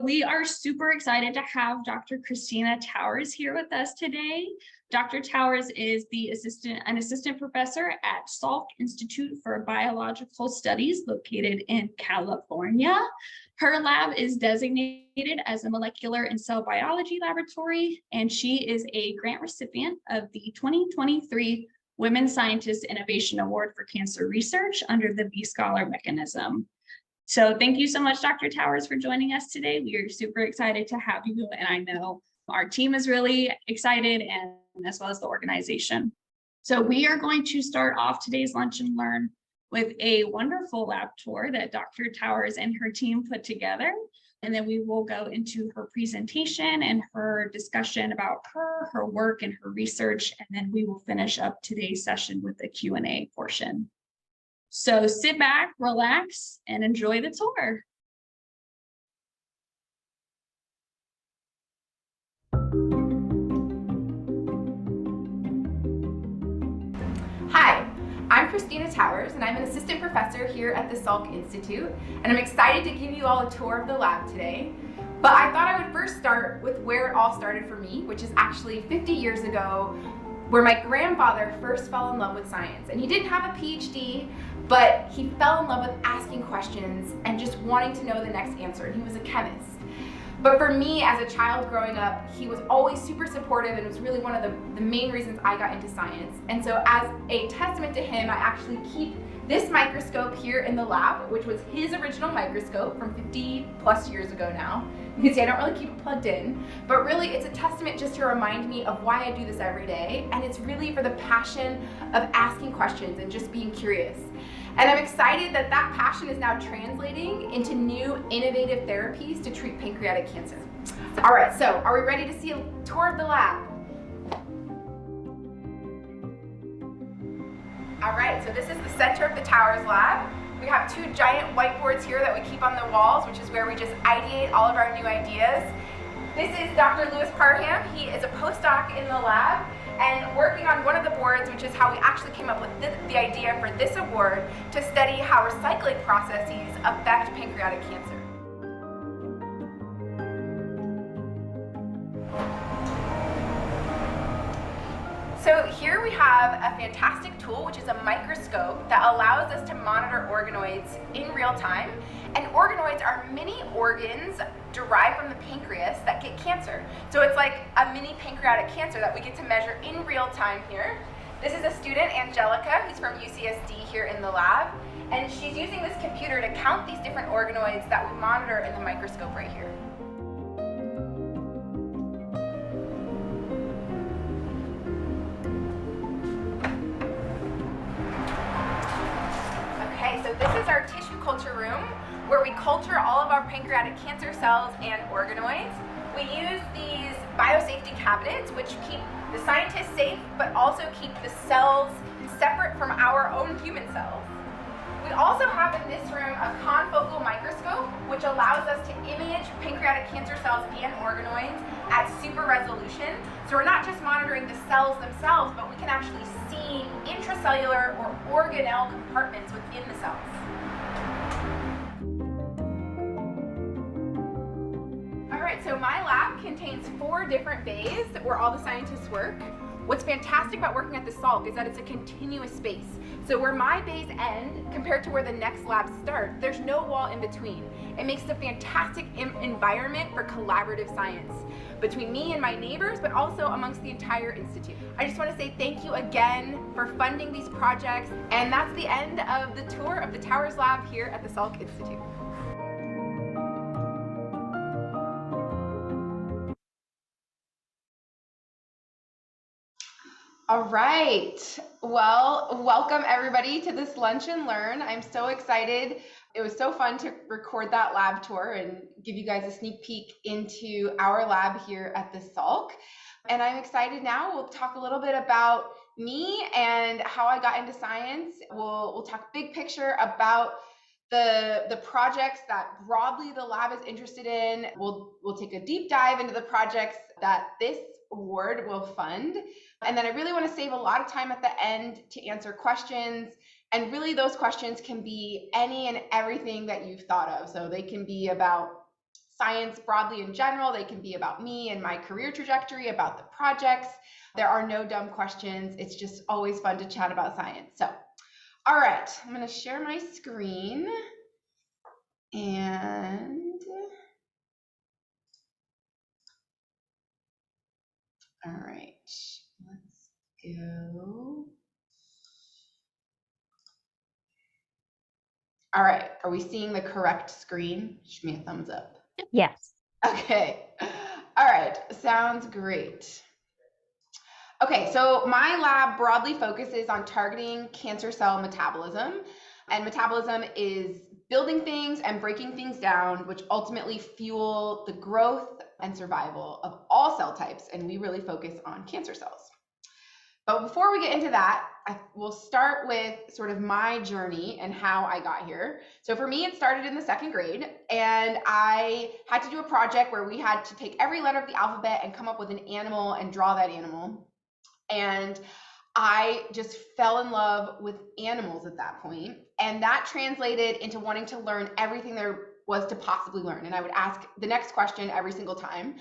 We are super excited to have Dr. Christina Towers here with us today. Dr. Towers is an assistant professor at Salk Institute for Biological Studies located in California. Her lab is designated as a molecular and cell biology laboratory, and she is a grant recipient of the 2023 Women Scientist Innovation Award for Cancer Research under the B-Scholar mechanism. So thank you so much, Dr. Towers, for joining us today. We are super excited to have you, and I know our team is really excited, and as well as the organization. So we are going to start off today's Lunch and Learn with a wonderful lab tour that Dr. Towers and her team put together. And then we will go into her presentation and her discussion about her work and her research. And then we will finish up today's session with the Q&A portion. So sit back, relax, and enjoy the tour. Hi, I'm Christina Towers, and I'm an assistant professor here at the Salk Institute, and I'm excited to give you all a tour of the lab today. But I thought I would first start with where it all started for me, which is actually 50 years ago, where my grandfather first fell in love with science. And he didn't have a PhD, but he fell in love with asking questions and just wanting to know the next answer, and he was a chemist. But for me, as a child growing up, he was always super supportive, and it was really one of the main reasons I got into science. And so as a testament to him, I actually keep this microscope here in the lab, which was his original microscope from 50 plus years ago now. You can see I don't really keep it plugged in, but really it's a testament just to remind me of why I do this every day. And it's really for the passion of asking questions and just being curious. And I'm excited that that passion is now translating into new innovative therapies to treat pancreatic cancer. All right, so are we ready to see a tour of the lab? All right, so this is the center of the Towers lab. We have two giant whiteboards here that we keep on the walls, which is where we just ideate all of our new ideas. This is Dr. Lewis Parham. He is a postdoc in the lab and working on one of the boards, which is how we actually came up with the idea for this award to study how recycling processes affect pancreatic cancer. So here we have a fantastic tool, which is a microscope that allows us to monitor organoids in real time. And organoids are mini organs derived from the pancreas that get cancer. So it's like a mini pancreatic cancer that we get to measure in real time here. This is a student, Angelica, who's from UCSD here in the lab. And she's using this computer to count these different organoids that we monitor in the microscope right here. So this is our tissue culture room where we culture all of our pancreatic cancer cells and organoids. We use these biosafety cabinets which keep the scientists safe but also keep the cells separate from our own human cells. We also have in this room a confocal microscope which allows us to image pancreatic cancer cells and organoids at super resolution. So we're not just monitoring the cells themselves, but we can actually see intracellular or organelle compartments within the cells. All right, so my lab contains 4 different bays where all the scientists work. What's fantastic about working at the Salk is that it's a continuous space. So where my bays end compared to where the next labs start, there's no wall in between. It makes a fantastic environment for collaborative science between me and my neighbors, but also amongst the entire institute. I just want to say thank you again for funding these projects, and that's the end of the tour of the Towers Lab here at the Salk Institute. All right, well, welcome everybody to this Lunch and Learn. I'm so excited. It was so fun to record that lab tour and give you guys a sneak peek into our lab here at the Salk. And I'm excited now. We'll talk a little bit about me and how I got into science. We'll talk big picture about the projects that broadly the lab is interested in. We'll take a deep dive into the projects that this award will fund. And then I really want to save a lot of time at the end to answer questions. And really those questions can be any and everything that you've thought of. So they can be about science broadly in general. They can be about me and my career trajectory, about the projects. There are no dumb questions. It's just always fun to chat about science. So, all right, I'm going to share my screen. And all right, let's go. All right, are we seeing the correct screen? Shoot me a thumbs up. Yes. Okay, all right, sounds great. Okay, so my lab broadly focuses on targeting cancer cell metabolism. And metabolism is building things and breaking things down, which ultimately fuel the growth and survival of all cell types. And we really focus on cancer cells. But before we get into that, I will start with sort of my journey and how I got here. So for me, it started in the 2nd grade, and I had to do a project where we had to take every letter of the alphabet and come up with an animal and draw that animal. And I just fell in love with animals at that point. And that translated into wanting to learn everything there was to possibly learn. And I would ask the next question every single time.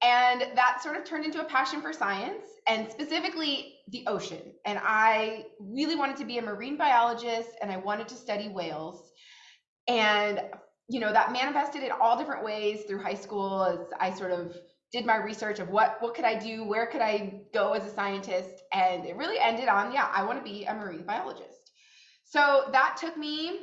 And that sort of turned into a passion for science, and specifically the ocean. And I really wanted to be a marine biologist, and I wanted to study whales. And, that manifested in all different ways through high school as I sort of did my research of what could I do, where could I go as a scientist, and it really ended on, I want to be a marine biologist. So that took me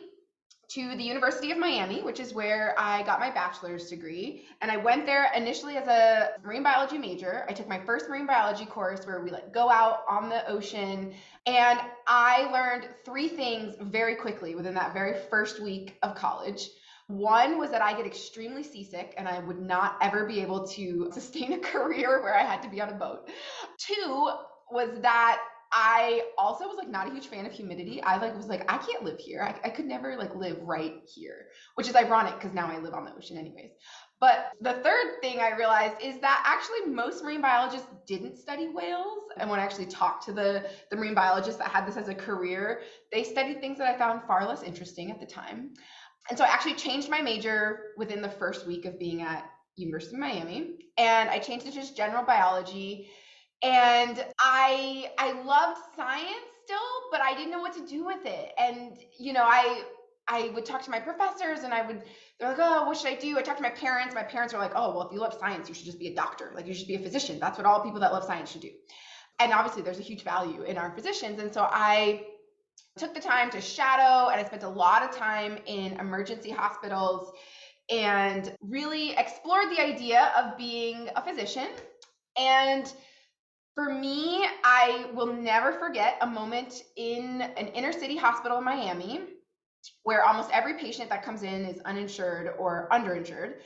to the University of Miami, which is where I got my bachelor's degree. And I went there initially as a marine biology major. I took my first marine biology course where we go out on the ocean. And I learned 3 things very quickly within that very first week of college. One was that I get extremely seasick and I would not ever be able to sustain a career where I had to be on a boat. 2 was that I also was not a huge fan of humidity. I was I can't live here. I could never live right here, which is ironic because now I live on the ocean anyways. But the third thing I realized is that actually most marine biologists didn't study whales. And when I actually talked to the marine biologists that had this as a career, they studied things that I found far less interesting at the time. And so I actually changed my major within the first week of being at University of Miami. And I changed it to just general biology. And I loved science still, but I didn't know what to do with it. And, I would talk to my professors and they're like, oh, what should I do? I talked to my parents. My parents were like, oh, well, if you love science, you should just be a doctor. You should be a physician. That's what all people that love science should do. And obviously there's a huge value in our physicians. And so I took the time to shadow, and I spent a lot of time in emergency hospitals and really explored the idea of being a physician. And for me, I will never forget a moment in an inner city hospital in Miami where almost every patient that comes in is uninsured or underinsured.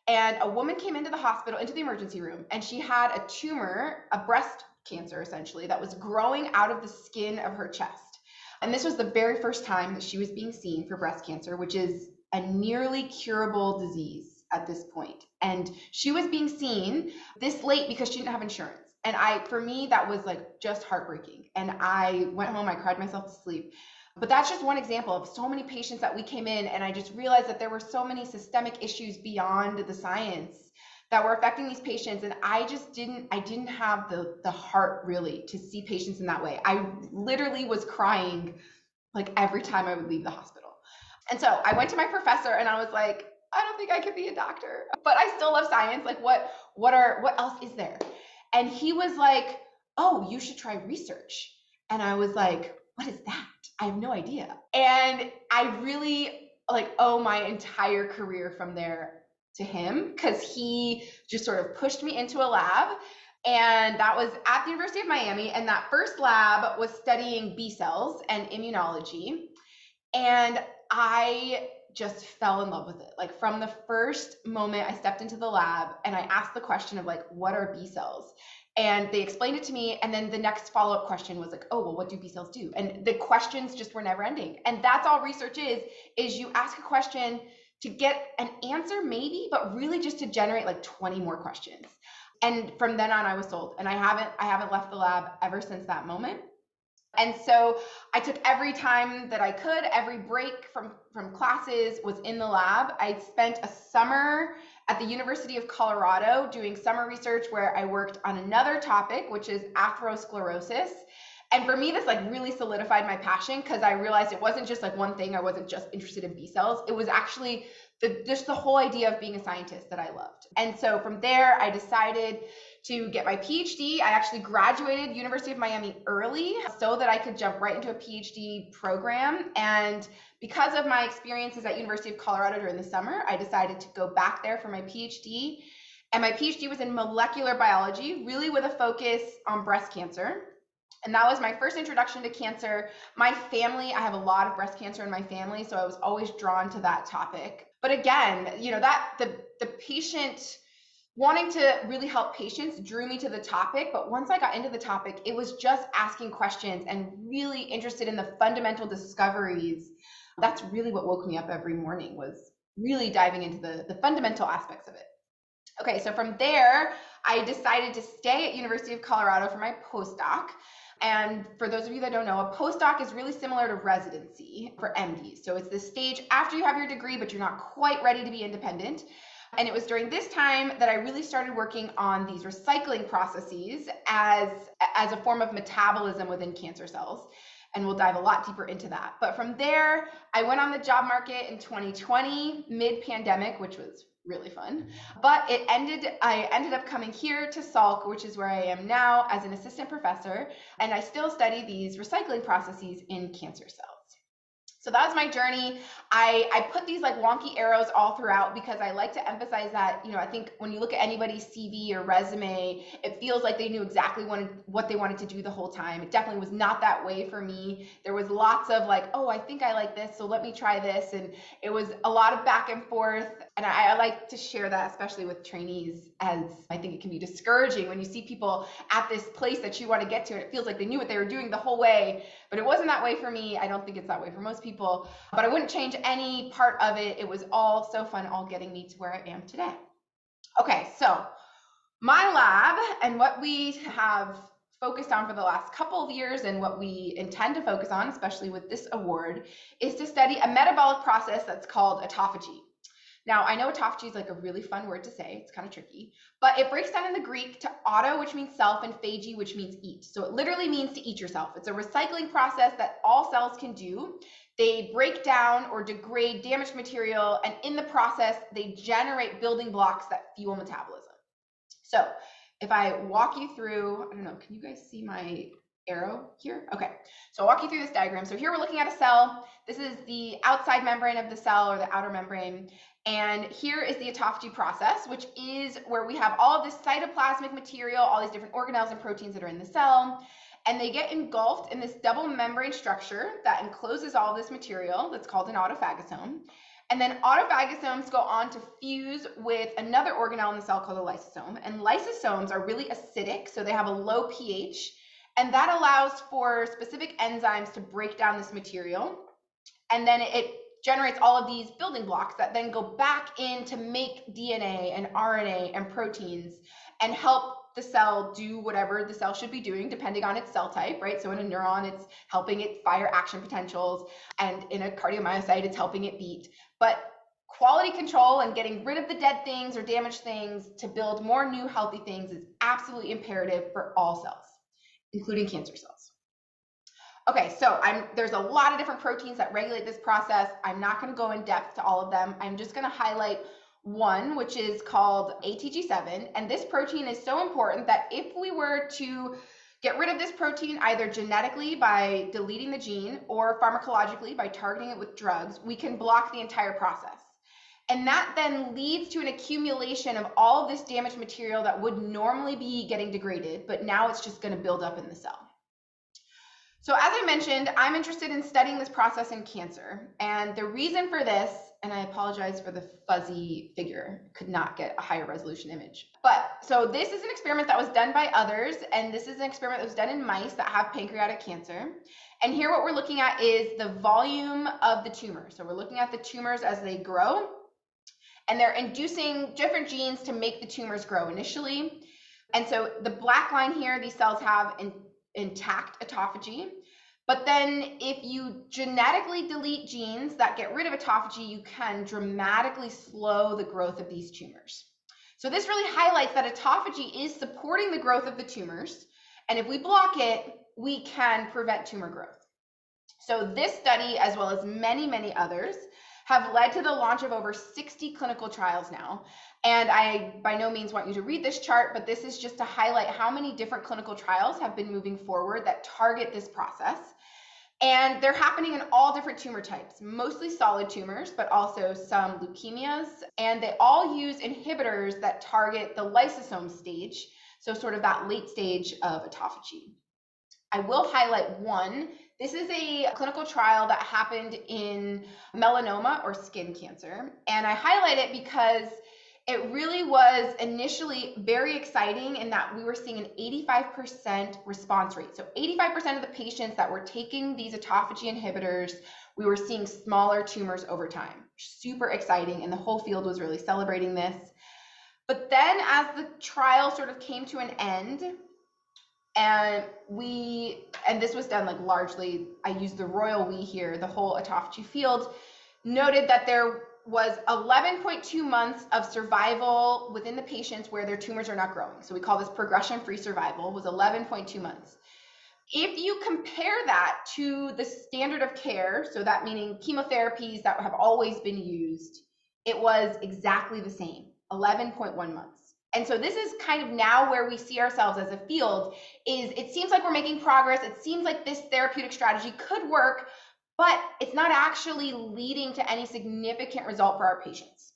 And a woman came into the hospital, into the emergency room, and she had a tumor, a breast cancer essentially, that was growing out of the skin of her chest. And this was the very first time that she was being seen for breast cancer, which is a nearly curable disease at this point. And she was being seen this late because she didn't have insurance. And for me, that was just heartbreaking. And I went home, I cried myself to sleep. But that's just one example of so many patients that we came in, and I just realized that there were so many systemic issues beyond the science that were affecting these patients. And I didn't have the heart really to see patients in that way. I literally was crying every time I would leave the hospital. And so I went to my professor and I was like, I don't think I could be a doctor, but I still love science. What else is there? And he was like, oh, you should try research. And I was like, what is that? I have no idea. And I really owe my entire career from there to him, because he just sort of pushed me into a lab. And that was at the University of Miami. And that first lab was studying B cells and immunology. And I just fell in love with it. From the first moment I stepped into the lab and I asked the question of what are B cells? And they explained it to me. And then the next follow-up question was oh, well, what do B cells do? And the questions just were never ending. And that's all research is you ask a question to get an answer maybe, but really just to generate 20 more questions. And from then on I was sold. And I haven't left the lab ever since that moment. And so I took every time that I could, every break from classes was in the lab. I spent a summer at the University of Colorado doing summer research where I worked on another topic, which is atherosclerosis. And for me, this like really solidified my passion because I realized it wasn't just like one thing. I wasn't just interested in B cells. It was actually just the whole idea of being a scientist that I loved. And so from there, I decided to get my PhD. I actually graduated University of Miami early so that I could jump right into a PhD program. And because of my experiences at University of Colorado during the summer, I decided to go back there for my PhD. And my PhD was in molecular biology, really with a focus on breast cancer. And that was my first introduction to cancer. My family, I have a lot of breast cancer in my family, so I was always drawn to that topic. But again, you know, that the patient wanting to really help patients drew me to the topic. But once I got into the topic, it was just asking questions and really interested in the fundamental discoveries. That's really what woke me up every morning, was really diving into the fundamental aspects of it. Okay, so from there, I decided to stay at University of Colorado for my postdoc. And for those of you that don't know, a postdoc is really similar to residency for MDs. So it's the stage after you have your degree, but you're not quite ready to be independent. And it was during this time that I really started working on these recycling processes as a form of metabolism within cancer cells. And we'll dive a lot deeper into that. But from there, I went on the job market in 2020, mid-pandemic, which was really fun. But I ended up coming here to Salk, which is where I am now as an assistant professor, and I still study these recycling processes in cancer cells. So that was my journey. I put these like wonky arrows all throughout because I like to emphasize that, you know, I think when you look at anybody's CV or resume, it feels like they knew exactly what they wanted to do the whole time. It definitely was not that way for me. There was lots of like, oh, I think I like this, so let me try this. And it was a lot of back and forth. And I like to share that, especially with trainees, as I think it can be discouraging when you see people at this place that you want to get to, and it feels like they knew what they were doing the whole way, but it wasn't that way for me. I don't think it's that way for most people, but I wouldn't change any part of it. It was all so fun, all getting me to where I am today. Okay, so my lab and what we have focused on for the last couple of years and what we intend to focus on, especially with this award, is to study a metabolic process that's called autophagy. Now, I know autophagy is like a really fun word to say. It's kind of tricky, but it breaks down in the Greek to auto, which means self, and phagi, which means eat. So it literally means to eat yourself. It's a recycling process that all cells can do. They break down or degrade damaged material, and in the process, they generate building blocks that fuel metabolism. So if I walk you through, I don't know, can you guys see my arrow here? Okay, so I'll walk you through this diagram. So here we're looking at a cell. This is the outside membrane of the cell, or the outer membrane. And here is the autophagy process, which is where we have all of this cytoplasmic material, all these different organelles and proteins that are in the cell, and they get engulfed in this double membrane structure that encloses all of this material that's called an autophagosome. And then autophagosomes go on to fuse with another organelle in the cell called a lysosome. And lysosomes are really acidic, so they have a low pH, and that allows for specific enzymes to break down this material. And then it generates all of these building blocks that then go back in to make DNA and RNA and proteins and help the cell do whatever the cell should be doing depending on its cell type, right? So in a neuron, it's helping it fire action potentials, and in a cardiomyocyte, it's helping it beat. But quality control and getting rid of the dead things or damaged things to build more new healthy things is absolutely imperative for all cells, including cancer cells. Okay, so there's a lot of different proteins that regulate this process. I'm not going to go in depth to all of them. I'm just going to highlight one, which is called ATG7. And this protein is so important that if we were to get rid of this protein, either genetically by deleting the gene or pharmacologically by targeting it with drugs, we can block the entire process. And that then leads to an accumulation of all of this damaged material that would normally be getting degraded, but now it's just going to build up in the cell. So as I mentioned, I'm interested in studying this process in cancer. And the reason for this, and I apologize for the fuzzy figure, could not get a higher resolution image. But so this is an experiment that was done by others, and this is an experiment that was done in mice that have pancreatic cancer. And here what we're looking at is the volume of the tumor. So we're looking at the tumors as they grow, and they're inducing different genes to make the tumors grow initially. And so the black line here, these cells have intact autophagy. But then if you genetically delete genes that get rid of autophagy, you can dramatically slow the growth of these tumors. So this really highlights that autophagy is supporting the growth of the tumors. And if we block it, we can prevent tumor growth. So this study, as well as many, many others, have led to the launch of over 60 clinical trials now. And I by no means want you to read this chart, but this is just to highlight how many different clinical trials have been moving forward that target this process. And they're happening in all different tumor types, mostly solid tumors, but also some leukemias. And they all use inhibitors that target the lysosome stage, so sort of that late stage of autophagy. I will highlight one. This is a clinical trial that happened in melanoma or skin cancer. And I highlight it because it really was initially very exciting in that we were seeing an 85% response rate. So 85% of the patients that were taking these autophagy inhibitors, we were seeing smaller tumors over time. Super exciting, and the whole field was really celebrating this. But then as the trial sort of came to an end, and this was done like largely, I use the royal we here, the whole autophagy field, noted that there was 11.2 months of survival within the patients where their tumors are not growing. So we call this progression-free survival, was 11.2 months. If you compare that to the standard of care, so that meaning chemotherapies that have always been used, it was exactly the same, 11.1 months. And so this is kind of now where we see ourselves as a field, is it seems like we're making progress. It seems like this therapeutic strategy could work, but it's not actually leading to any significant result for our patients.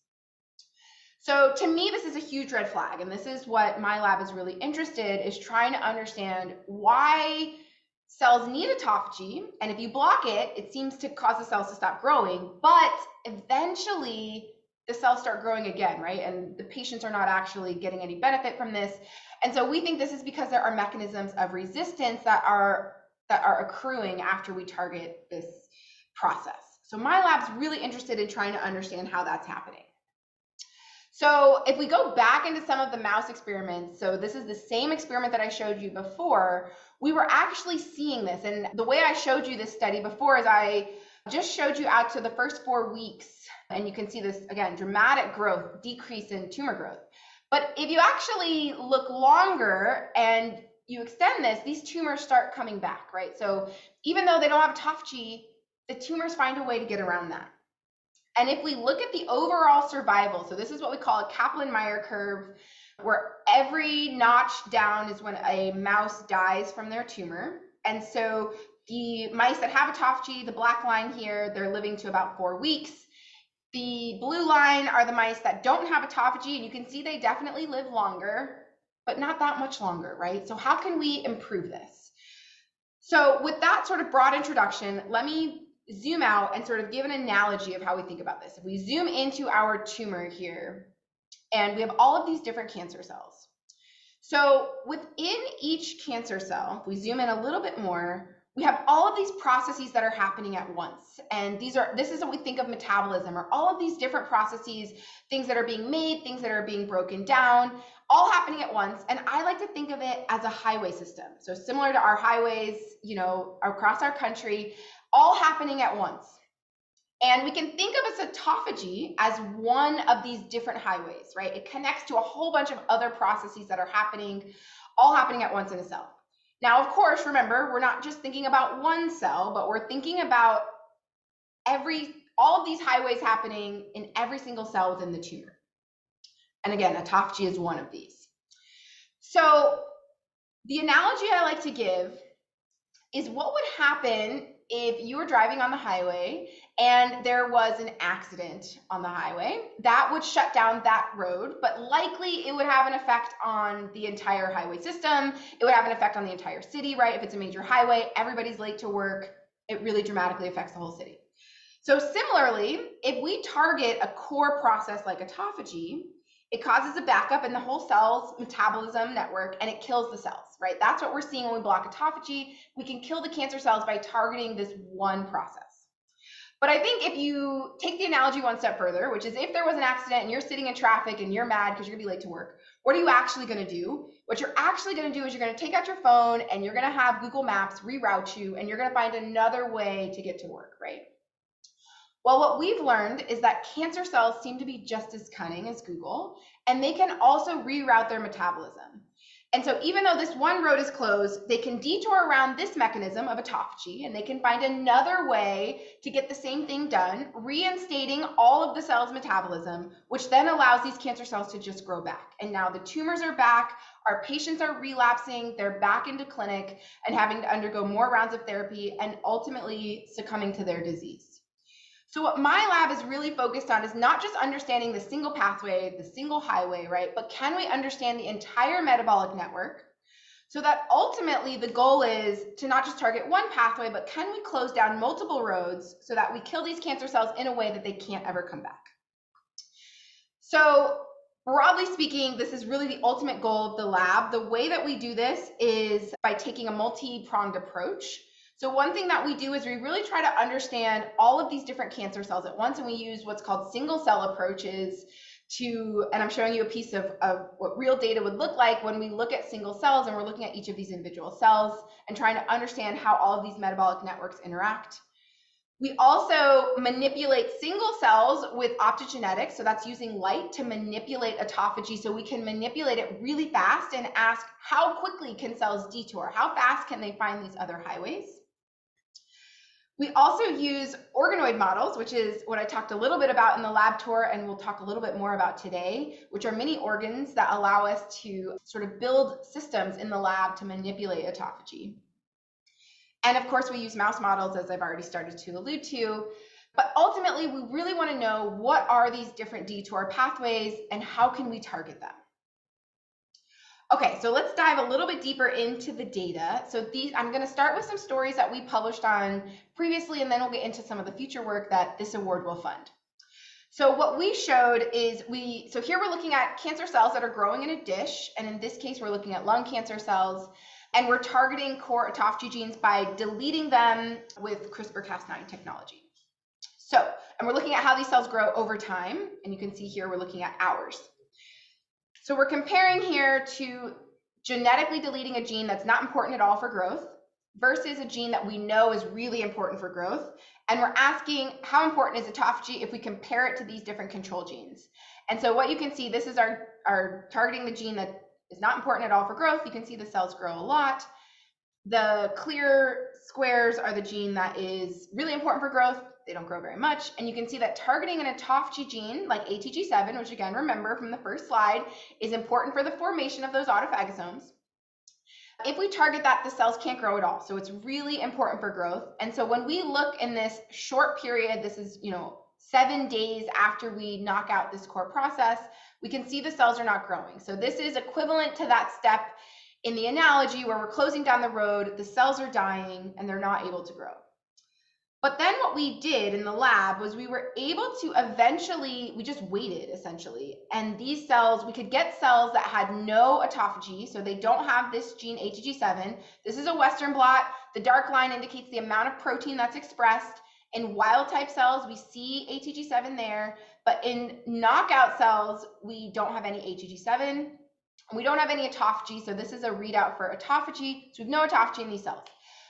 So to me, this is a huge red flag, and this is what my lab is really interested, is trying to understand why cells need autophagy, and if you block it, it seems to cause the cells to stop growing, but eventually the cells start growing again, right? And the patients are not actually getting any benefit from this. And so we think this is because there are mechanisms of resistance that are accruing after we target this process. So my lab's really interested in trying to understand how that's happening. So if we go back into some of the mouse experiments, so this is the same experiment that I showed you before, we were actually seeing this. And the way I showed you this study before is I just showed you out to the first 4 weeks, and you can see this, again, dramatic growth, decrease in tumor growth. But if you actually look longer and you extend this, these tumors start coming back, right? So even though they don't have autophagy, the tumors find a way to get around that. And if we look at the overall survival, so this is what we call a Kaplan-Meier curve, where every notch down is when a mouse dies from their tumor. And so the mice that have autophagy, the black line here, they're living to about 4 weeks. The blue line are the mice that don't have autophagy, and you can see they definitely live longer, but not that much longer, right? So how can we improve this? So with that sort of broad introduction, let me zoom out and sort of give an analogy of how we think about this. If we zoom into our tumor here, and we have all of these different cancer cells. So within each cancer cell, if we zoom in a little bit more, we have all of these processes that are happening at once. And this is what we think of metabolism, or all of these different processes, things that are being made, things that are being broken down, all happening at once. And I like to think of it as a highway system. So similar to our highways, you know, across our country, all happening at once. And we can think of autophagy as one of these different highways, right? It connects to a whole bunch of other processes that are happening, all happening at once in a cell. Now, of course, remember, we're not just thinking about one cell, but we're thinking about all of these highways happening in every single cell within the tumor. And again, autophagy is one of these. So the analogy I like to give is what would happen if you were driving on the highway and there was an accident on the highway. That would shut down that road, but likely it would have an effect on the entire highway system. It would have an effect on the entire city, right? If it's a major highway, everybody's late to work, it really dramatically affects the whole city. So similarly, if we target a core process like autophagy, it causes a backup in the whole cell's metabolism network, and it kills the cells, right? That's what we're seeing when we block autophagy. We can kill the cancer cells by targeting this one process. But I think if you take the analogy one step further, which is if there was an accident and you're sitting in traffic and you're mad because you're gonna be late to work, what are you actually gonna do? What you're actually gonna do is you're gonna take out your phone and you're gonna have Google Maps reroute you and you're gonna find another way to get to work, right? Well, what we've learned is that cancer cells seem to be just as cunning as Google, and they can also reroute their metabolism. And so even though this one road is closed, they can detour around this mechanism of autophagy, and they can find another way to get the same thing done, reinstating all of the cell's metabolism, which then allows these cancer cells to just grow back. And now the tumors are back, our patients are relapsing, they're back into clinic and having to undergo more rounds of therapy and ultimately succumbing to their disease. So what my lab is really focused on is not just understanding the single pathway, the single highway, right? But can we understand the entire metabolic network so that ultimately the goal is to not just target one pathway, but can we close down multiple roads so that we kill these cancer cells in a way that they can't ever come back? So broadly speaking, this is really the ultimate goal of the lab. The way that we do this is by taking a multi-pronged approach. So one thing that we do is we really try to understand all of these different cancer cells at once, and we use what's called single cell approaches to, and I'm showing you a piece of what real data would look like when we look at single cells and we're looking at each of these individual cells and trying to understand how all of these metabolic networks interact. We also manipulate single cells with optogenetics, so that's using light to manipulate autophagy, so we can manipulate it really fast and ask how quickly can cells detour, how fast can they find these other highways. We also use organoid models, which is what I talked a little bit about in the lab tour and we'll talk a little bit more about today, which are mini organs that allow us to sort of build systems in the lab to manipulate autophagy. And of course, we use mouse models, as I've already started to allude to. But ultimately, we really want to know what are these different detour pathways and how can we target them? Okay, so let's dive a little bit deeper into the data. So I'm going to start with some stories that we published on previously, and then we'll get into some of the future work that this award will fund. So what we showed is so here we're looking at cancer cells that are growing in a dish, and in this case, we're looking at lung cancer cells, and we're targeting core autophagy genes by deleting them with CRISPR-Cas9 technology. So, and we're looking at how these cells grow over time, and you can see here we're looking at hours. So we're comparing here to genetically deleting a gene that's not important at all for growth versus a gene that we know is really important for growth. And we're asking how important is autophagy if we compare it to these different control genes. And so what you can see, this is our targeting the gene that is not important at all for growth. You can see the cells grow a lot. The clear squares are the gene that is really important for growth. They don't grow very much. And you can see that targeting an autophagy gene like ATG7, which again, remember from the first slide, is important for the formation of those autophagosomes. If we target that, the cells can't grow at all. So it's really important for growth. And so when we look in this short period, this is 7 days after we knock out this core process, we can see the cells are not growing. So this is equivalent to that step in the analogy where we're closing down the road, the cells are dying, and they're not able to grow. But then what we did in the lab was we were able to we just waited essentially. And these cells, we could get cells that had no autophagy, so they don't have this gene ATG7. This is a Western blot. The dark line indicates the amount of protein that's expressed. In wild type cells, we see ATG7 there, but in knockout cells, we don't have any ATG7. We don't have any autophagy, so this is a readout for autophagy. So we have no autophagy in these cells.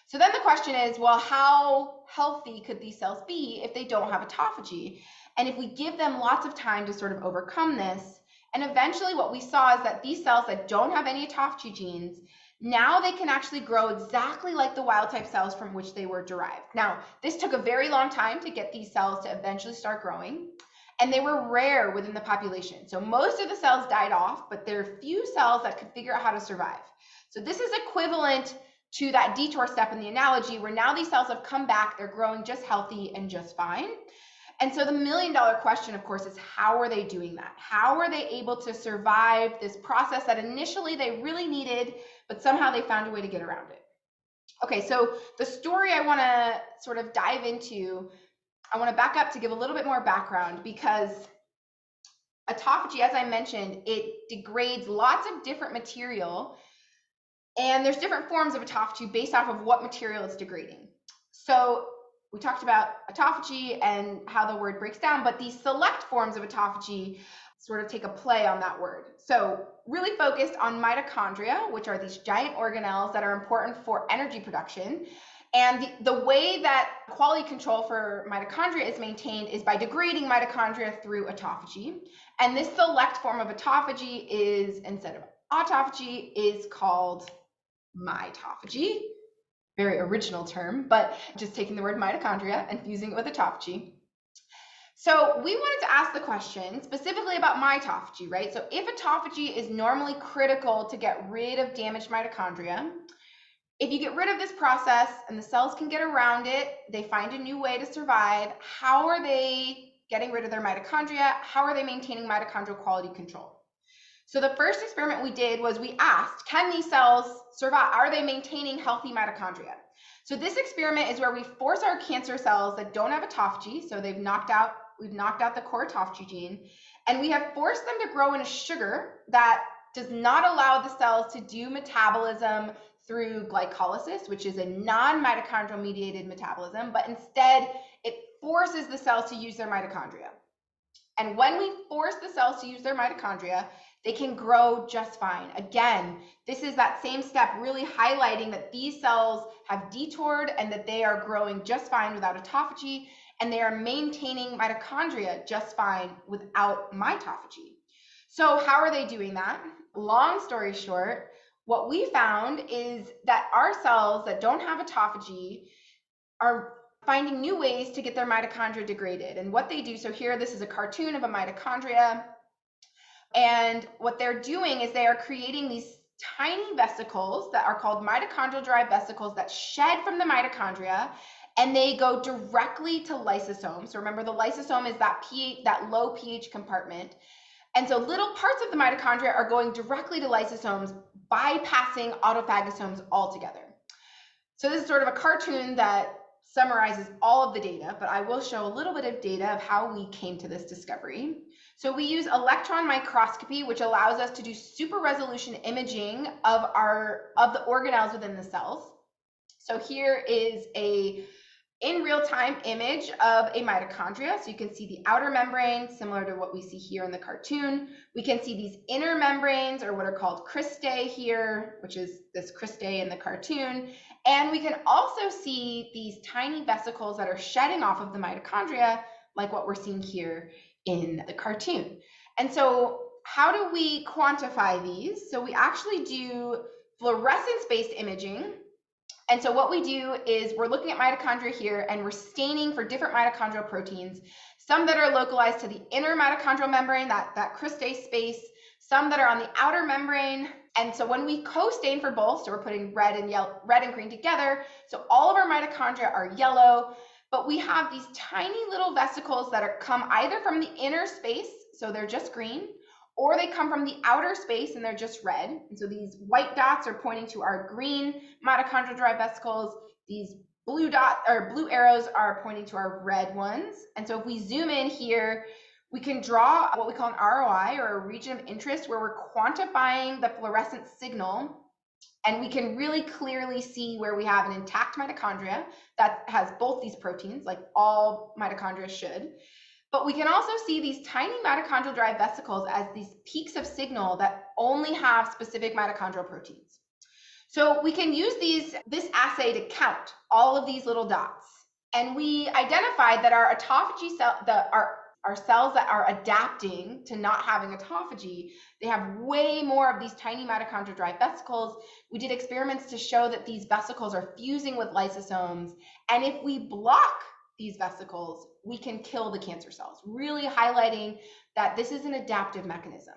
So then the question is, well, how healthy could these cells be if they don't have autophagy? And if we give them lots of time to sort of overcome this, and eventually what we saw is that these cells that don't have any autophagy genes, now they can actually grow exactly like the wild type cells from which they were derived. Now, this took a very long time to get these cells to eventually start growing, and they were rare within the population. So most of the cells died off, but there are few cells that could figure out how to survive. So this is equivalent to that detour step in the analogy where now these cells have come back, they're growing just healthy and just fine. And so the million-dollar question, of course, is how are they doing that? How are they able to survive this process that initially they really needed, but somehow they found a way to get around it? Okay, so the story I want to sort of dive into, I want to back up to give a little bit more background because autophagy, as I mentioned, it degrades lots of different material. And there's different forms of autophagy based off of what material it's degrading. So we talked about autophagy and how the word breaks down, but these select forms of autophagy sort of take a play on that word. So really focused on mitochondria, which are these giant organelles that are important for energy production. And the way that quality control for mitochondria is maintained is by degrading mitochondria through autophagy. And this select form of autophagy is, instead of autophagy, is called mitophagy. Very original term, but just taking the word mitochondria and fusing it with autophagy. So we wanted to ask the question specifically about mitophagy, right? So if autophagy is normally critical to get rid of damaged mitochondria, if you get rid of this process and the cells can get around it, they find a new way to survive, how are they getting rid of their mitochondria? How are they maintaining mitochondrial quality control? So the first experiment we did was we asked, can these cells survive? Are they maintaining healthy mitochondria? So this experiment is where we force our cancer cells that don't have autophagy, so we've knocked out the core autophagy gene, and we have forced them to grow in a sugar that does not allow the cells to do metabolism through glycolysis, which is a non-mitochondrial mediated metabolism, but instead it forces the cells to use their mitochondria. And when we force the cells to use their mitochondria, they can grow just fine. Again, this is that same step really highlighting that these cells have detoured and that they are growing just fine without autophagy, and they are maintaining mitochondria just fine without mitophagy. So how are they doing that? Long story short, what we found is that our cells that don't have autophagy are finding new ways to get their mitochondria degraded. And what they do, so here, this is a cartoon of a mitochondria. And what they're doing is they are creating these tiny vesicles that are called mitochondrial-derived vesicles that shed from the mitochondria, and they go directly to lysosomes. So remember, the lysosome is that low pH compartment. And so little parts of the mitochondria are going directly to lysosomes, bypassing autophagosomes altogether. So this is sort of a cartoon that summarizes all of the data, but I will show a little bit of data of how we came to this discovery. So we use electron microscopy, which allows us to do super resolution imaging of the organelles within the cells. So here is a in real-time image of a mitochondria. So you can see the outer membrane, similar to what we see here in the cartoon. We can see these inner membranes, or what are called cristae here, which is this cristae in the cartoon. And we can also see these tiny vesicles that are shedding off of the mitochondria, like what we're seeing here in the cartoon. And so how do we quantify these? So we actually do fluorescence-based imaging. And so what we do is we're looking at mitochondria here, and we're staining for different mitochondrial proteins, some that are localized to the inner mitochondrial membrane, that cristae space, some that are on the outer membrane. And so when we co-stain for both, so we're putting red and green together, so all of our mitochondria are yellow, but we have these tiny little vesicles that come either from the inner space, so they're just green, or they come from the outer space and they're just red. And so these white dots are pointing to our green mitochondrial-derived vesicles. These blue arrows are pointing to our red ones. And so if we zoom in here, we can draw what we call an ROI, or a region of interest, where we're quantifying the fluorescent signal. And we can really clearly see where we have an intact mitochondria that has both these proteins, like all mitochondria should. But we can also see these tiny mitochondrial-derived vesicles as these peaks of signal that only have specific mitochondrial proteins. So we can use this assay to count all of these little dots. And we identified that our autophagy cell, our cells that are adapting to not having autophagy, they have way more of these tiny mitochondrial-derived vesicles. We did experiments to show that these vesicles are fusing with lysosomes. And if we block these vesicles, we can kill the cancer cells, really highlighting that this is an adaptive mechanism.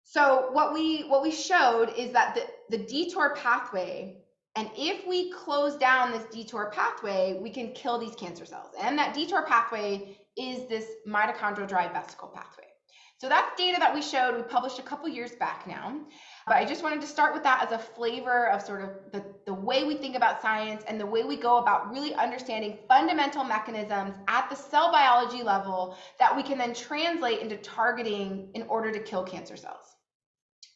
So what we showed is that the detour pathway, and if we close down this detour pathway, we can kill these cancer cells. And that detour pathway is this mitochondrial-derived vesicle pathway. So that's data that we showed. We published a couple years back now. But I just wanted to start with that as a flavor of sort of the way we think about science and the way we go about really understanding fundamental mechanisms at the cell biology level that we can then translate into targeting in order to kill cancer cells.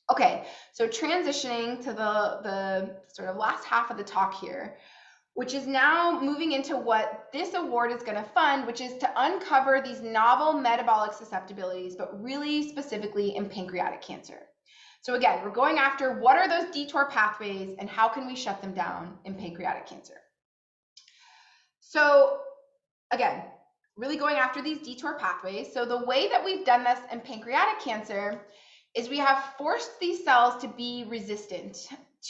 Okay, so transitioning to the sort of last half of the talk here, which is now moving into what this award is going to fund, which is to uncover these novel metabolic susceptibilities, but really specifically in pancreatic cancer. So again, we're going after what are those detour pathways and how can we shut them down in pancreatic cancer. So again, really going after these detour pathways. So the way that we've done this in pancreatic cancer is we have forced these cells to be resistant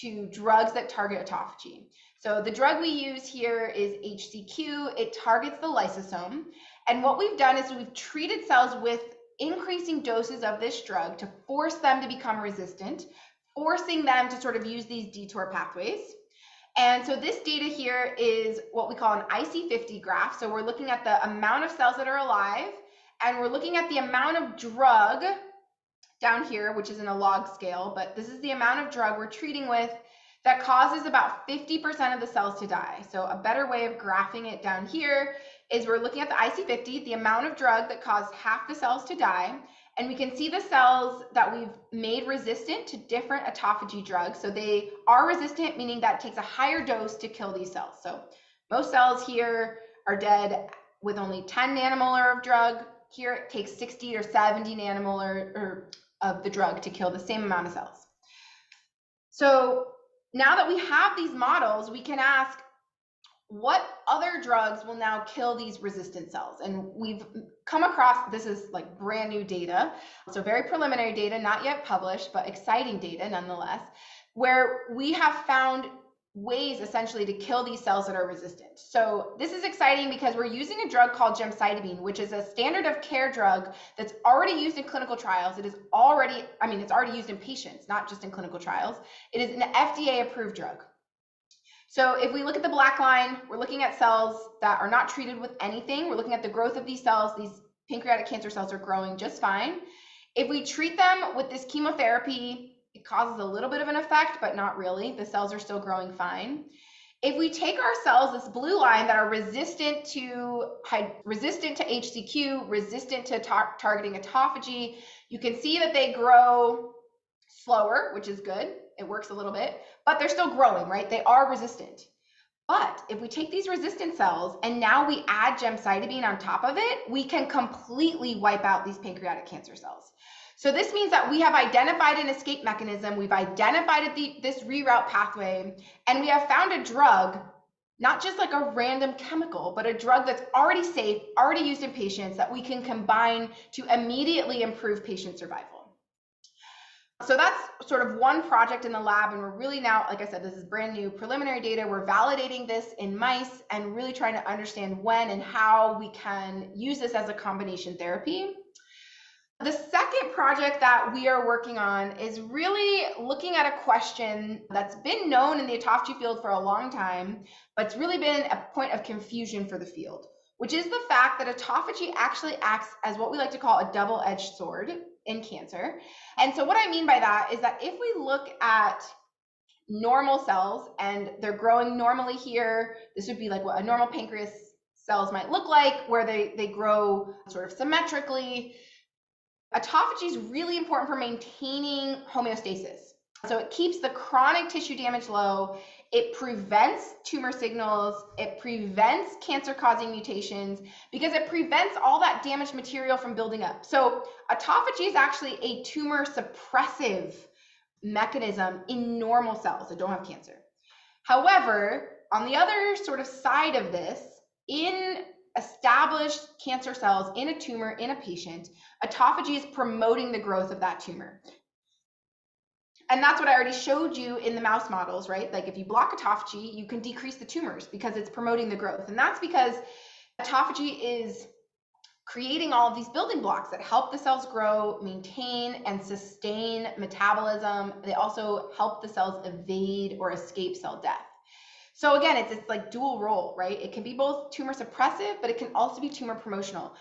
to drugs that target autophagy. So the drug we use here is HCQ. It targets the lysosome. And what we've done is we've treated cells with increasing doses of this drug to force them to become resistant, forcing them to sort of use these detour pathways. And so this data here is what we call an IC50 graph. So we're looking at the amount of cells that are alive, and we're looking at the amount of drug down here, which is in a log scale, but this is the amount of drug we're treating with that causes about 50% of the cells to die. So a better way of graphing it down here is we're looking at the IC50, the amount of drug that caused half the cells to die, and we can see the cells that we've made resistant to different autophagy drugs. So they are resistant, meaning that it takes a higher dose to kill these cells. So most cells here are dead with only 10 nanomolar of drug. Here it takes 60 or 70 nanomolar of the drug to kill the same amount of cells. So now that we have these models, we can ask, what other drugs will now kill these resistant cells? And we've come across, this is like brand new data, so very preliminary data, not yet published, but exciting data nonetheless, where we have found ways essentially to kill these cells that are resistant. So this is exciting because we're using a drug called gemcitabine, which is a standard of care drug that's already used in clinical trials. It is already, it's already used in patients, not just in clinical trials. It is an FDA approved drug. So if we look at the black line, we're looking at cells that are not treated with anything. We're looking at the growth of these cells. These pancreatic cancer cells are growing just fine. If we treat them with this chemotherapy, it causes a little bit of an effect, but not really. The cells are still growing fine. If we take our cells, this blue line, that are resistant to HCQ, resistant to targeting autophagy, you can see that they grow slower, which is good. It works a little bit, but they're still growing, right? They are resistant. But if we take these resistant cells and now we add gemcitabine on top of it, we can completely wipe out these pancreatic cancer cells. So this means that we have identified an escape mechanism, we've identified this reroute pathway, and we have found a drug, not just like a random chemical, but a drug that's already safe, already used in patients, that we can combine to immediately improve patient survival. So that's sort of one project in the lab, and we're really now, like I said, this is brand new preliminary data. We're validating this in mice and really trying to understand when and how we can use this as a combination therapy. The second project that we are working on is really looking at a question that's been known in the autophagy field for a long time, but it's really been a point of confusion for the field, which is the fact that autophagy actually acts as what we like to call a double-edged sword in cancer. And so what I mean by that is that if we look at normal cells and they're growing normally here, this would be like what a normal pancreas cells might look like, where they grow sort of symmetrically. Autophagy is really important for maintaining homeostasis. So it keeps the chronic tissue damage low, it prevents tumor signals, it prevents cancer-causing mutations, because it prevents all that damaged material from building up. So autophagy is actually a tumor suppressive mechanism in normal cells that don't have cancer. However, on the other sort of side of this, in established cancer cells in a tumor in a patient, autophagy is promoting the growth of that tumor. And that's what I already showed you in the mouse models, right? Like if you block autophagy, you can decrease the tumors because it's promoting the growth. And that's because autophagy is creating all of these building blocks that help the cells grow, maintain, and sustain metabolism. They also help the cells evade or escape cell death. So again, it's like dual role, right? It can be both tumor suppressive, but it can also be tumor promotional.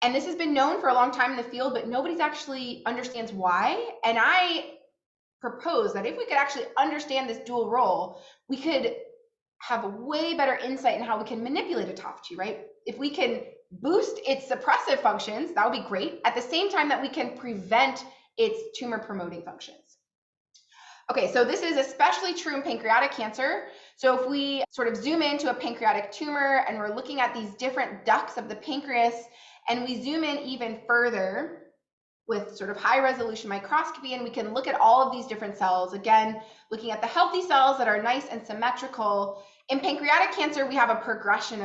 And this has been known for a long time in the field, but nobody's actually understands why. And I propose that if we could actually understand this dual role, we could have a way better insight in how we can manipulate autophagy, right? If we can boost its suppressive functions, that would be great, at the same time that we can prevent its tumor promoting functions. Okay, so this is especially true in pancreatic cancer. So if we sort of zoom into a pancreatic tumor and we're looking at these different ducts of the pancreas, and we zoom in even further with sort of high resolution microscopy, and we can look at all of these different cells. Again, looking at the healthy cells that are nice and symmetrical. In pancreatic cancer, we have a progression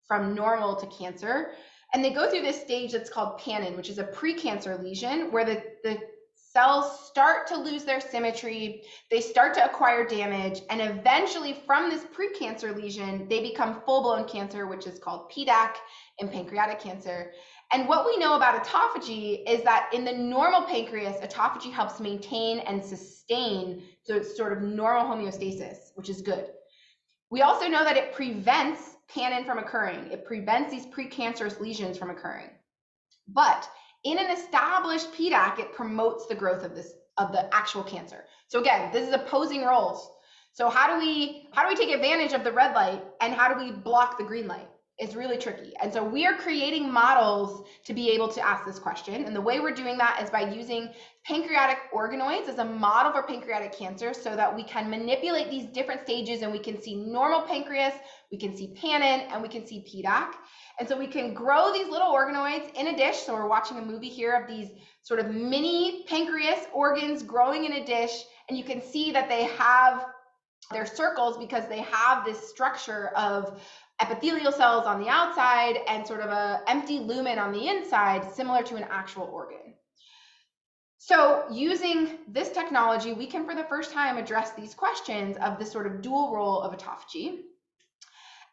from normal to cancer, and they go through this stage that's called pannin, which is a precancer lesion, where the cells start to lose their symmetry, they start to acquire damage, and eventually from this precancer lesion, they become full-blown cancer, which is called PDAC in pancreatic cancer. And what we know about autophagy is that in the normal pancreas, autophagy helps maintain and sustain sort of normal homeostasis, which is good. We also know that it prevents pannin from occurring. It prevents these precancerous lesions from occurring. But in an established PDAC, it promotes the growth of the actual cancer. So again, this is opposing roles. So how do we take advantage of the red light, and how do we block the green light? It's really tricky. And so we are creating models to be able to ask this question. And the way we're doing that is by using pancreatic organoids as a model for pancreatic cancer, so that we can manipulate these different stages and we can see normal pancreas, we can see pannin, and we can see PDAC. And so we can grow these little organoids in a dish. So we're watching a movie here of these sort of mini pancreas organs growing in a dish. And you can see that they have their circles because they have this structure of epithelial cells on the outside and sort of an empty lumen on the inside, similar to an actual organ. So using this technology, we can for the first time address these questions of this sort of dual role of autophagy.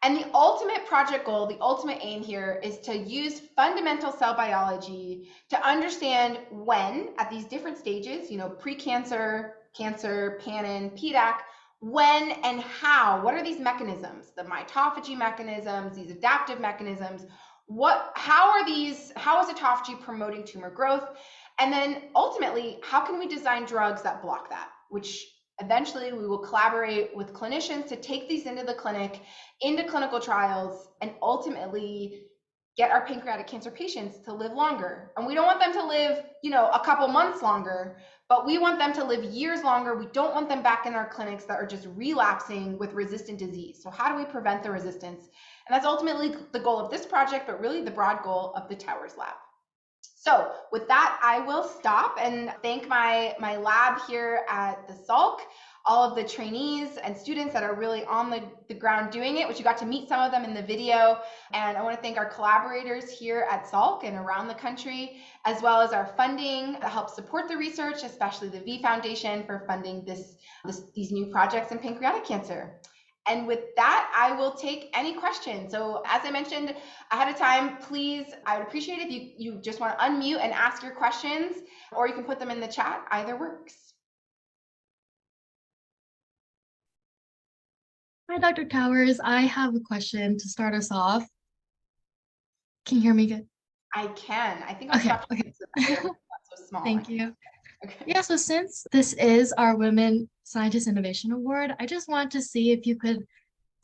And the ultimate project goal, the ultimate aim here, is to use fundamental cell biology to understand when, at these different stages, pre-cancer, cancer, pannin, PDAC, when and how, what are these mechanisms, the mitophagy mechanisms, these adaptive mechanisms, how is autophagy promoting tumor growth? And then ultimately, how can we design drugs that block that, which eventually we will collaborate with clinicians to take these into the clinic, into clinical trials, and ultimately get our pancreatic cancer patients to live longer. And we don't want them to live, a couple months longer, but we want them to live years longer. We don't want them back in our clinics that are just relapsing with resistant disease. So how do we prevent the resistance? And that's ultimately the goal of this project, but really the broad goal of the Towers Lab. So with that, I will stop and thank my lab here at the Salk, all of the trainees and students that are really on the ground doing it, which you got to meet some of them in the video. And I want to thank our collaborators here at Salk and around the country, as well as our funding that helps support the research, especially the V Foundation for funding these new projects in pancreatic cancer. And with that, I will take any questions. So as I mentioned ahead of time, please, I would appreciate it if you just want to unmute and ask your questions, or you can put them in the chat. Either works. Hi, Dr. Towers. I have a question to start us off. Can you hear me good? I can. I think I'll stop. Okay. Not so small. Thank you. Okay. Yeah, so since this is our Women Scientist Innovation Award, I just want to see if you could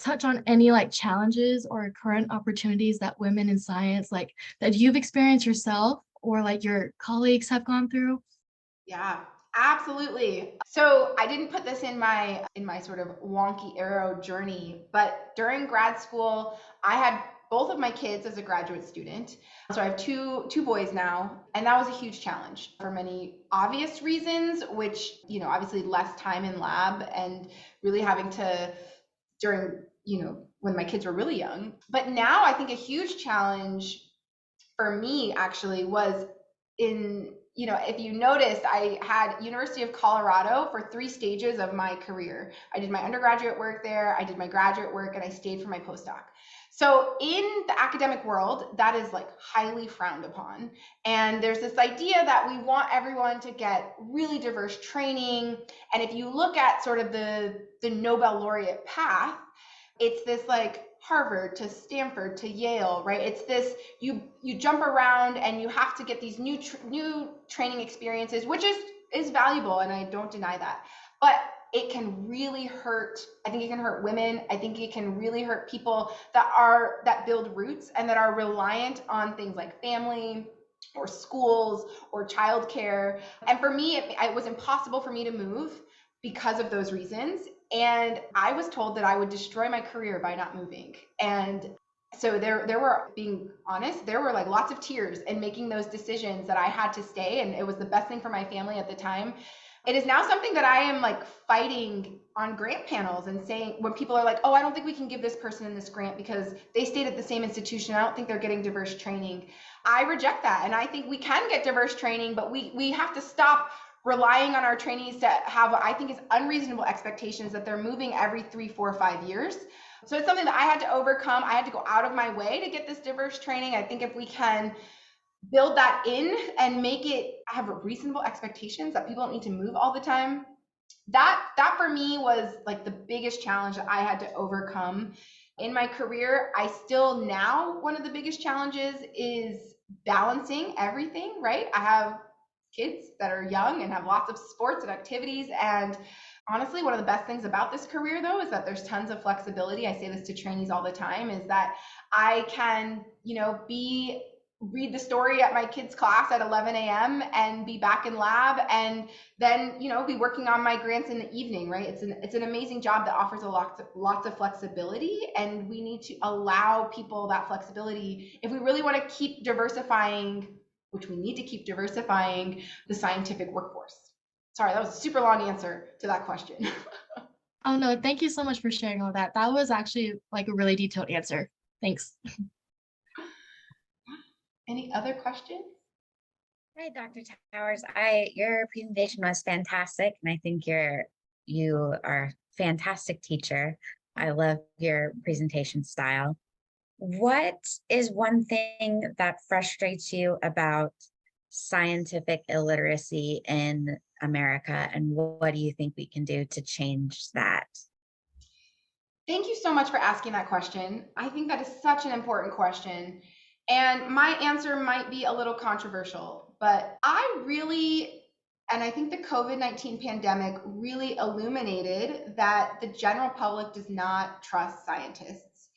touch on any challenges or current opportunities that women in science that you've experienced yourself or your colleagues have gone through. Yeah, absolutely. So I didn't put this in my sort of wonky arrow journey, but during grad school, I had both of my kids as a graduate student. So I have two boys now, and that was a huge challenge for many obvious reasons, which, obviously less time in lab and really having to during, when my kids were really young. But now I think a huge challenge for me actually was if you noticed, I had University of Colorado for 3 stages of my career. I did my undergraduate work there, I did my graduate work, and I stayed for my postdoc. So in the academic world, that is highly frowned upon. And there's this idea that we want everyone to get really diverse training. And if you look at sort of the Nobel laureate path, it's this Harvard to Stanford to Yale, right? It's this, you jump around and you have to get these new training experiences, which is valuable, and I don't deny that. But it can really hurt. I think it can hurt women. I think it can really hurt people that build roots and that are reliant on things like family or schools or childcare. And for me, it was impossible for me to move because of those reasons. And I was told that I would destroy my career by not moving. And so there were, being honest, there were like lots of tears in making those decisions that I had to stay. And it was the best thing for my family at the time. It is now something that I am like fighting on grant panels and saying, when people are like, oh, I don't think we can give this person in this grant because they stayed at the same institution, I don't think they're getting diverse training. I reject that. And I think we can get diverse training, but we have to stop relying on our trainees to have what I think is unreasonable expectations that they're moving every 3, 4, 5 years. So it's something that I had to overcome. I had to go out of my way to get this diverse training. I think if we can build that in and make it have reasonable expectations that people don't need to move all the time, that for me was like the biggest challenge that I had to overcome in my career. I still now, one of the biggest challenges is balancing everything, right? I have kids that are young and have lots of sports and activities. And honestly, one of the best things about this career though is that there's tons of flexibility. I say this to trainees all the time, is that I can, read the story at my kids' class at 11 a.m. and be back in lab, and then, be working on my grants in the evening, right? It's an amazing job that offers lots of flexibility, and we need to allow people that flexibility if we really want to keep diversifying, which we need to keep diversifying the scientific workforce. Sorry, that was a super long answer to that question. Oh no, thank you so much for sharing all that. That was actually like a really detailed answer. Thanks. Any other questions? Hi, Dr. Towers. Your presentation was fantastic, and I think you are a fantastic teacher. I love your presentation style. What is one thing that frustrates you about scientific illiteracy in America, and what do you think we can do to change that? Thank you so much for asking that question. I think that is such an important question. And my answer might be a little controversial, but and I think the COVID-19 pandemic really illuminated that the general public does not trust scientists.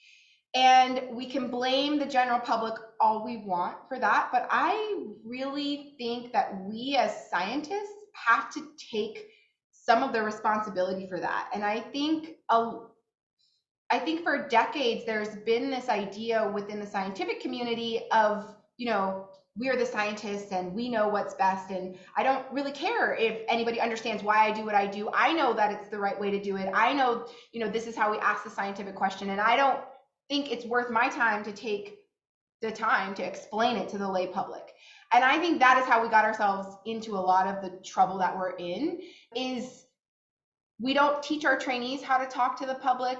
And we can blame the general public all we want for that, but I really think that we as scientists have to take some of the responsibility for that. And I think for decades, there's been this idea within the scientific community of, we are the scientists and we know what's best. And I don't really care if anybody understands why I do what I do. I know that it's the right way to do it. I know, this is how we ask the scientific question. And I don't think it's worth my time to take the time to explain it to the lay public. And I think that is how we got ourselves into a lot of the trouble that we're in, is we don't teach our trainees how to talk to the public,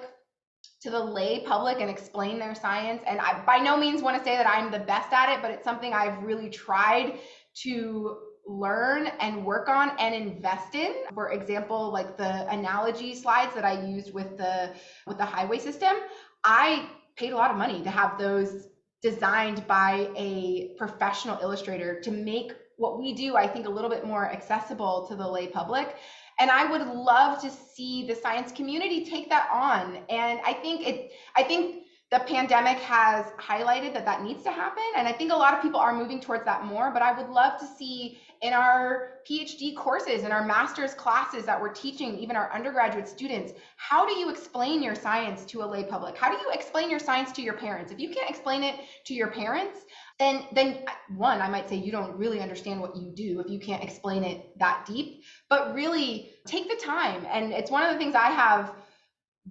to the lay public, and explain their science. And I by no means want to say that I'm the best at it, but it's something I've really tried to learn and work on and invest in. For example, like the analogy slides that I used with the highway system, I paid a lot of money to have those designed by a professional illustrator to make what we do, I think, a little bit more accessible to the lay public. And I would love to see the science community take that on. And I think the pandemic has highlighted that needs to happen. And I think a lot of people are moving towards that more, but I would love to see in our PhD courses and our master's classes that we're teaching, even our undergraduate students, how do you explain your science to a lay public? How do you explain your science to your parents? If you can't explain it to your parents, then one, I might say you don't really understand what you do if you can't explain it that deep, but really take the time. And it's one of the things I have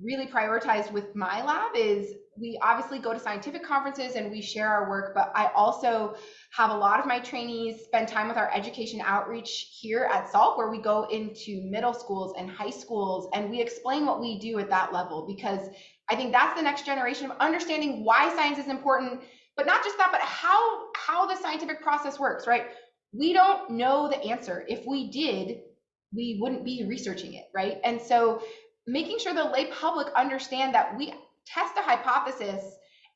really prioritized with my lab is we obviously go to scientific conferences and we share our work, but I also have a lot of my trainees spend time with our education outreach here at Salk, where we go into middle schools and high schools and we explain what we do at that level, because I think that's the next generation of understanding why science is important, but not just that, but how the scientific process works, right? We don't know the answer. If we did, we wouldn't be researching it, right? And so making sure the lay public understand that we test a hypothesis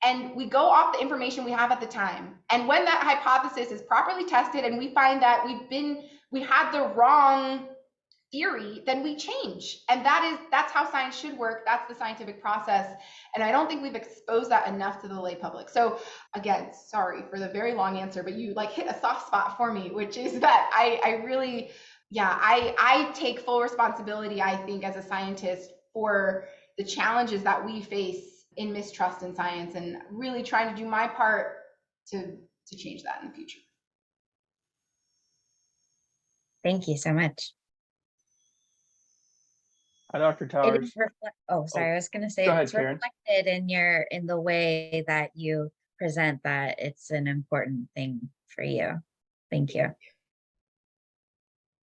and we go off the information we have at the time. And when that hypothesis is properly tested and we find that we had the wrong theory, then we change. And that's how science should work. That's the scientific process. And I don't think we've exposed that enough to the lay public. So again, sorry for the very long answer, but you like hit a soft spot for me, which is that I really yeah, I take full responsibility, I think, as a scientist for the challenges that we face in mistrust in science, and really trying to do my part to change that in the future. Thank you so much. Hi, Dr. It Towers. is oh, sorry, I was going to say Go ahead, it's Karen. reflected in the way that you present that it's an important thing for you. Thank you.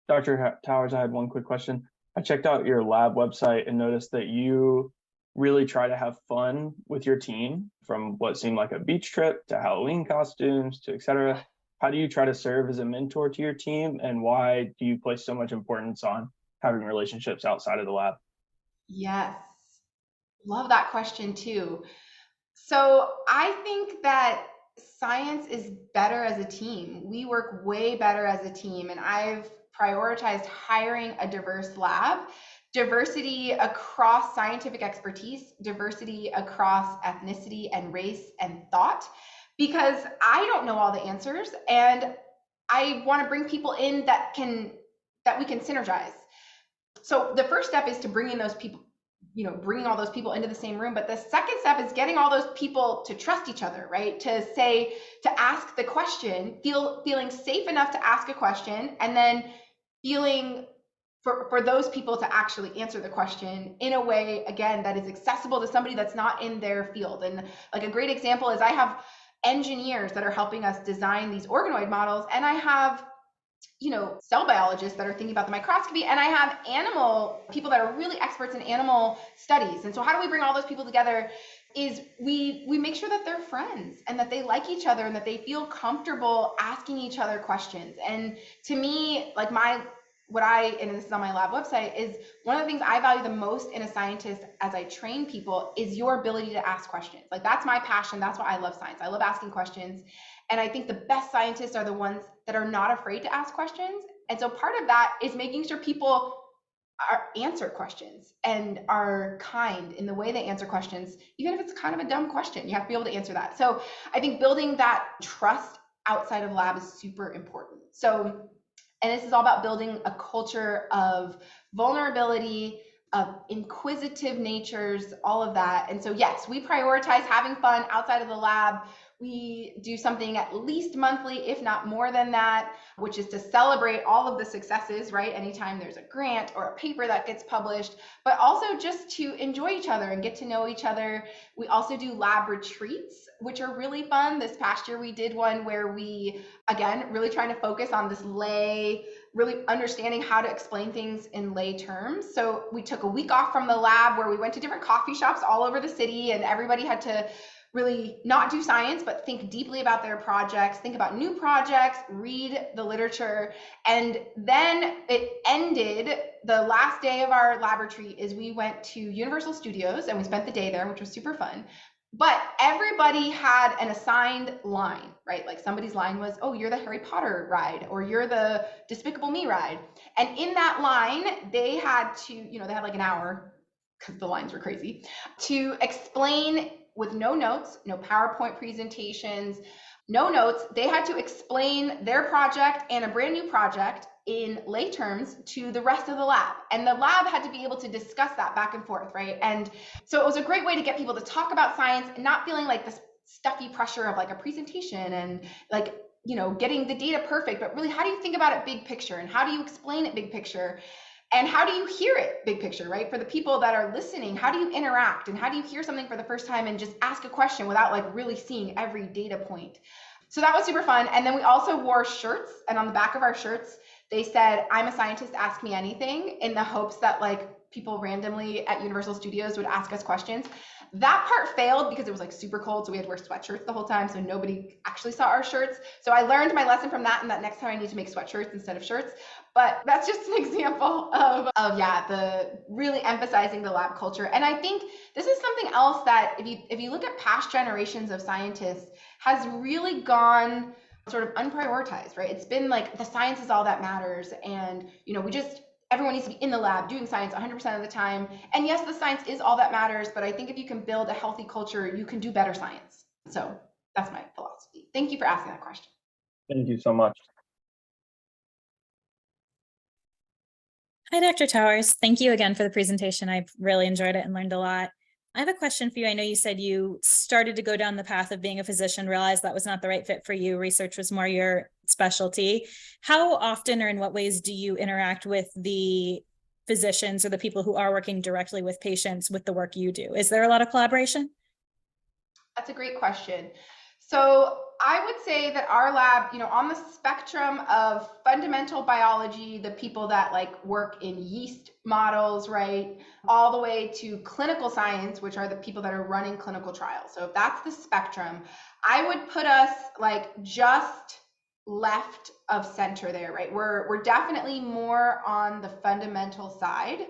Dr. Towers, I had one quick question. I checked out your lab website and noticed that you really try to have fun with your team, from what seemed like a beach trip to Halloween costumes to etc. How do you try to serve as a mentor to your team, and why do you place so much importance on having relationships outside of the lab? Yes, love that question too. So I think that science is better as a team. We work way better as a team, and I've prioritized hiring a diverse lab, diversity across scientific expertise, diversity across ethnicity and race and thought, because I don't know all the answers, and I want to bring people in that we can synergize. So the first step is to bringing those people, bringing all those people into the same room. But the second step is getting all those people to trust each other, right? To ask the question, feeling safe enough to ask a question, and then feeling for those people to actually answer the question in a way, again, that is accessible to somebody that's not in their field. And like a great example is I have engineers that are helping us design these organoid models, and I have cell biologists that are thinking about the microscopy, and I have animal people that are really experts in animal studies. And so how do we bring all those people together is we make sure that they're friends and that they like each other and that they feel comfortable asking each other questions. And to me, like and this is on my lab website, is one of the things I value the most in a scientist as I train people is your ability to ask questions. Like, that's my passion. That's why I love science. I love asking questions. And I think the best scientists are the ones that are not afraid to ask questions. And so part of that is making sure people answer questions and are kind in the way they answer questions, even if it's kind of a dumb question. You have to be able to answer that. So I think building that trust outside of lab is super important. And this is all about building a culture of vulnerability, of inquisitive natures, all of that. And so, yes, we prioritize having fun outside of the lab. We do something at least monthly, if not more than that, which is to celebrate all of the successes, right? Anytime there's a grant or a paper that gets published, but also just to enjoy each other and get to know each other. We also do lab retreats, which are really fun. This past year, we did one where we, again, really trying to focus on this really understanding how to explain things in lay terms. So we took a week off from the lab where we went to different coffee shops all over the city, and everybody had to really not do science, but think deeply about their projects, think about new projects, read the literature. And then it ended, the last day of our lab retreat is we went to Universal Studios and we spent the day there, which was super fun. But everybody had an assigned line, right? Like somebody's line was, oh, you're the Harry Potter ride, or you're the Despicable Me ride. And in that line, they had to, they had like an hour, because the lines were crazy, to explain with no notes, no PowerPoint presentations, no notes. They had to explain their project and a brand new project in lay terms to the rest of the lab. And the lab had to be able to discuss that back and forth, right? And so it was a great way to get people to talk about science and not feeling like this stuffy pressure of like a presentation and like, getting the data perfect, but really, how do you think about it big picture, and how do you explain it big picture? And how do you hear it big picture, right? For the people that are listening, how do you interact, and how do you hear something for the first time and just ask a question without like really seeing every data point? So that was super fun. And then we also wore shirts, and on the back of our shirts, they said, "I'm a scientist, ask me anything," in the hopes that like people randomly at Universal Studios would ask us questions. That part failed because it was like super cold, so we had to wear sweatshirts the whole time, so nobody actually saw our shirts. So I learned my lesson from that, and that next time I need to make sweatshirts instead of shirts. But that's just an example of the really emphasizing the lab culture. And I think this is something else that if you look at past generations of scientists, has really gone sort of unprioritized, right? It's been like the science is all that matters, and everyone needs to be in the lab doing science 100% of the time. And yes, the science is all that matters, but I think if you can build a healthy culture, you can do better science. So that's my philosophy. Thank you for asking that question. Thank you so much. Hi, Dr. Towers. Thank you again for the presentation. I've really enjoyed it and learned a lot. I have a question for you. I know you said you started to go down the path of being a physician, realized that was not the right fit for you. Research was more your specialty. How often or in what ways do you interact with the physicians or the people who are working directly with patients with the work you do? Is there a lot of collaboration? That's a great question. So I would say that our lab, on the spectrum of fundamental biology, the people that like work in yeast models, right, all the way to clinical science, which are the people that are running clinical trials. So if that's the spectrum, I would put us like just left of center there, right? We're definitely more on the fundamental side.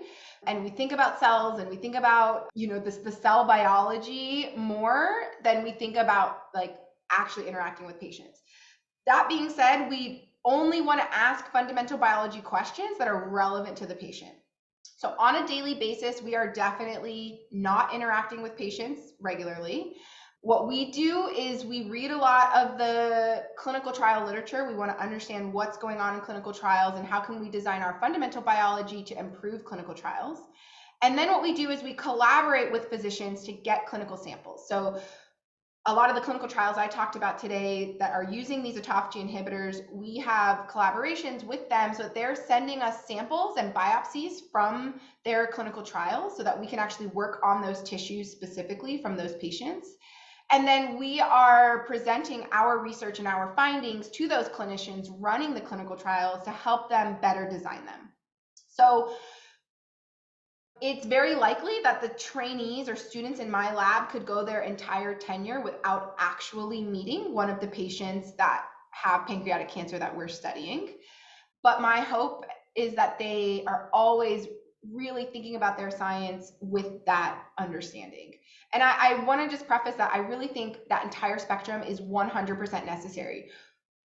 And we think about cells and we think about, the cell biology more than we think about like actually interacting with patients. That being said, we only want to ask fundamental biology questions that are relevant to the patient. So on a daily basis, we are definitely not interacting with patients regularly. What we do is we read a lot of the clinical trial literature. We want to understand what's going on in clinical trials and how can we design our fundamental biology to improve clinical trials. And then what we do is we collaborate with physicians to get clinical samples. So a lot of the clinical trials I talked about today that are using these autophagy inhibitors, we have collaborations with them so that they're sending us samples and biopsies from their clinical trials so that we can actually work on those tissues specifically from those patients. And then we are presenting our research and our findings to those clinicians running the clinical trials to help them better design them. So it's very likely that the trainees or students in my lab could go their entire tenure without actually meeting one of the patients that have pancreatic cancer that we're studying. But my hope is that they are always really thinking about their science with that understanding. And I want to just preface that I really think that entire spectrum is 100% necessary.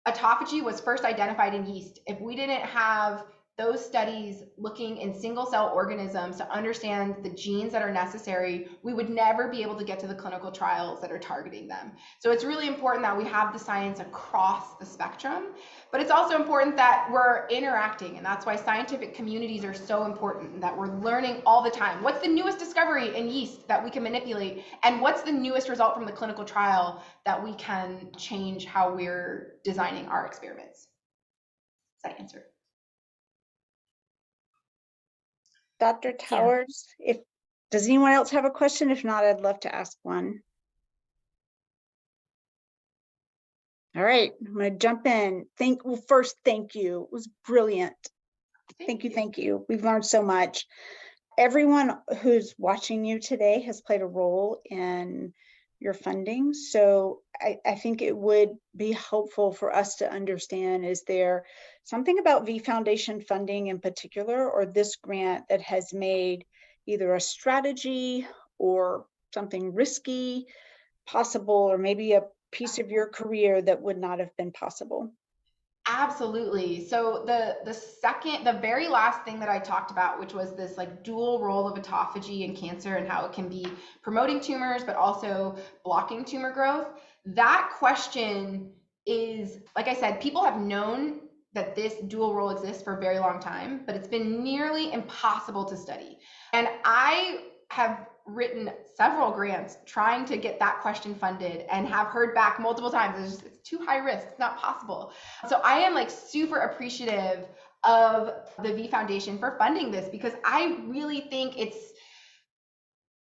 Autophagy was first identified in yeast. If we didn't have those studies looking in single cell organisms to understand the genes that are necessary, we would never be able to get to the clinical trials that are targeting them. So it's really important that we have the science across the spectrum, but it's also important that we're interacting, and that's why scientific communities are so important, that we're learning all the time. What's the newest discovery in yeast that we can manipulate, and what's the newest result from the clinical trial that we can change how we're designing our experiments? Does that answer? Dr. Towers, does anyone else have a question? If not, I'd love to ask one. All right, I'm going to jump in. First, thank you. It was brilliant. Thank you. We've learned so much. Everyone who's watching you today has played a role in your funding. So I think it would be helpful for us to understand, is there something about V Foundation funding in particular, or this grant, that has made either a strategy or something risky possible, or maybe a piece of your career that would not have been possible? Absolutely. So the very last thing that I talked about, which was this like dual role of autophagy in cancer and how it can be promoting tumors, but also blocking tumor growth. That question is, like I said, people have known that this dual role exists for a very long time, but it's been nearly impossible to study. And I have written several grants trying to get that question funded and have heard back multiple times. It's too high risk, it's not possible. So I am like super appreciative of the V Foundation for funding this, because I really think it's,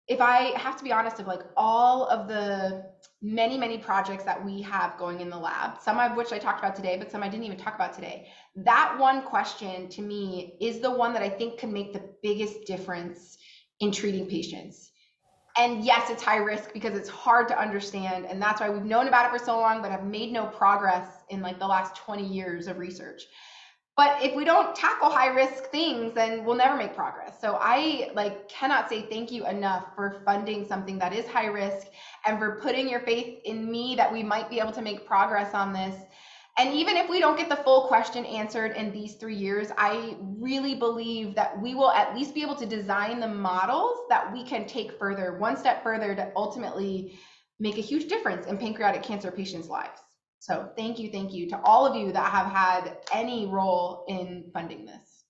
if I have to be honest, of like all of the many projects that we have going in the lab, some of which I talked about today, but some I didn't even talk about today, that one question to me is the one that I think can make the biggest difference in treating patients. And yes, it's high risk because it's hard to understand, and that's why we've known about it for so long but have made no progress in like the last 20 years of research. But if we don't tackle high risk things, then we'll never make progress. So I cannot say thank you enough for funding something that is high risk and for putting your faith in me that we might be able to make progress on this. And even if we don't get the full question answered in these 3 years, I really believe that we will at least be able to design the models that we can take further, one step further, to ultimately make a huge difference in pancreatic cancer patients' lives. So thank you to all of you that have had any role in funding this.